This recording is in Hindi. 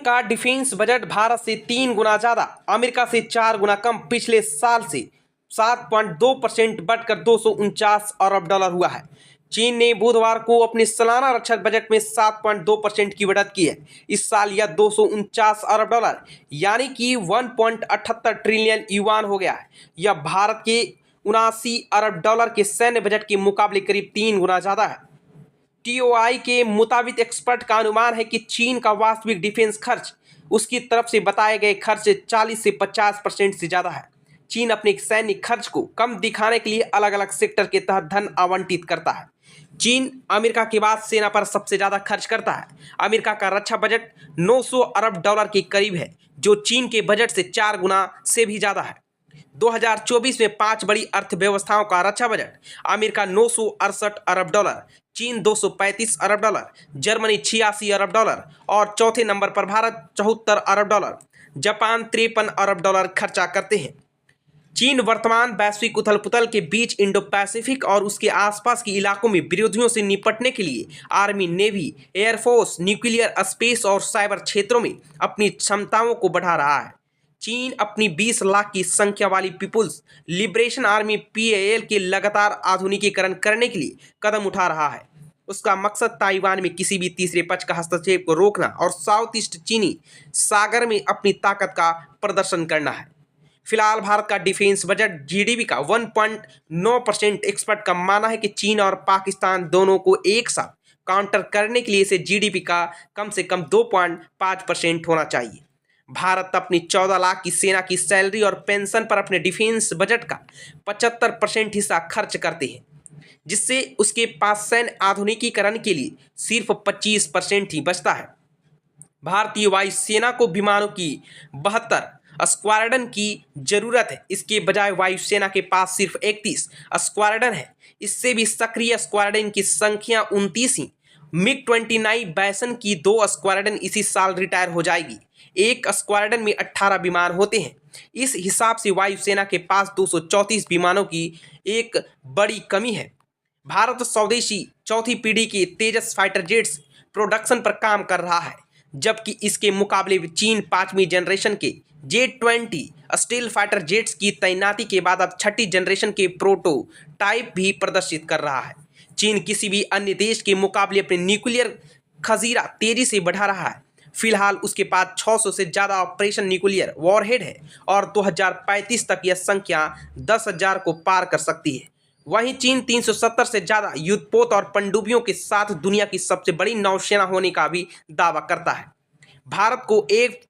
का डिफेंस बजट भारत से 3 गुना ज्यादा, अमेरिका से 4 गुना कम, पिछले साल से 7.2% बढ़कर $249 अरब हुआ है। चीन ने बुधवार को अपने सालाना रक्षा बजट में 7.2% की बढ़त की है। इस साल यह $249 अरब यानी कि 1.78 ट्रिलियन युआन हो गया है। यह भारत के $79 अरब के सैन्य बजट के मुकाबले करीब 3 गुना ज्यादा है। टीओआई के मुताबिक एक्सपर्ट का अनुमान है कि चीन का वास्तविक डिफेंस खर्च उसकी तरफ से बताए गए खर्च से 40 से 50% से ज्यादा है। चीन अपने सैन्य खर्च को कम दिखाने के लिए अलग अलग सेक्टर के तहत धन आवंटित करता है। चीन अमेरिका के बाद सेना पर सबसे ज्यादा खर्च करता है। अमेरिका का रक्षा बजट $900 अरब के करीब है, जो चीन के बजट से 4 गुना से भी ज्यादा है। 2024 में 5 बड़ी अर्थव्यवस्थाओं का रक्षा बजट: अमेरिका $968 अरब, चीन $235 अरब, जर्मनी $86 अरब और चौथे नंबर पर भारत $74 अरब, जापान $53 अरब खर्चा करते हैं। चीन वर्तमान वैश्विक उथल पुथल के बीच इंडो पैसिफिक और उसके आसपास के इलाकों में विरोधियों से निपटने के लिए army, navy, air force, nuclear, space और साइबर क्षेत्रों में अपनी क्षमताओं को बढ़ा रहा है। चीन अपनी 20 लाख की संख्या वाली पीपुल्स लिबरेशन आर्मी पीएएल के लगातार आधुनिकीकरण करने के लिए कदम उठा रहा है। उसका मकसद ताइवान में किसी भी तीसरे पक्ष का हस्तक्षेप को रोकना और साउथ ईस्ट चीनी सागर में अपनी ताकत का प्रदर्शन करना है। फिलहाल भारत का डिफेंस बजट जीडीपी का 1.9%। एक्सपर्ट का मानना है कि चीन और पाकिस्तान दोनों को एक साथ काउंटर करने के लिए इसे जीडीपी का कम से कम 2.5% होना चाहिए। भारत अपनी 14 लाख की सेना की सैलरी और पेंशन पर अपने डिफेंस बजट का 75% हिस्सा खर्च करते हैं, जिससे उसके पास सैन्य आधुनिकीकरण के लिए सिर्फ 25% ही बचता है। भारतीय वायुसेना को विमानों की 72 स्क्वाड्रन की जरूरत है। इसके बजाय वायुसेना के पास सिर्फ 31 स्क्वाड्रन है। इससे भी सक्रिय स्क्वाड्रन की संख्या 29 ही। मिग-29 बैसन की 2 स्क्वाड्रन इसी साल रिटायर हो जाएगी। एक स्क्वाड्रन में 18 विमान होते हैं। इस हिसाब से वायुसेना के पास 234 विमानों की एक बड़ी कमी है। भारत स्वदेशी चौथी पीढ़ी के तेजस फाइटर जेट्स प्रोडक्शन पर काम कर रहा है, जबकि इसके मुकाबले चीन 5वीं जनरेशन के J-20 स्टील फाइटर जेट्स की तैनाती के बाद अब 6ठी जनरेशन के प्रोटोटाइप भी प्रदर्शित कर रहा है। चीन किसी भी अन्य देश के मुकाबले अपने न्यूक्लियर खजीरा तेजी से बढ़ा रहा है। फिलहाल उसके पास 600 से ज़्यादा ऑपरेशन न्यूक्लियर वॉरहेड है और 2035 तक यह संख्या 10,000 को पार कर सकती है। वहीं चीन 370 से ज़्यादा युद्धपोत और पनडुब्बियों के साथ दुनिया की सबसे बड़ी नौसेना होने का भी दावा करता है। भारत को एक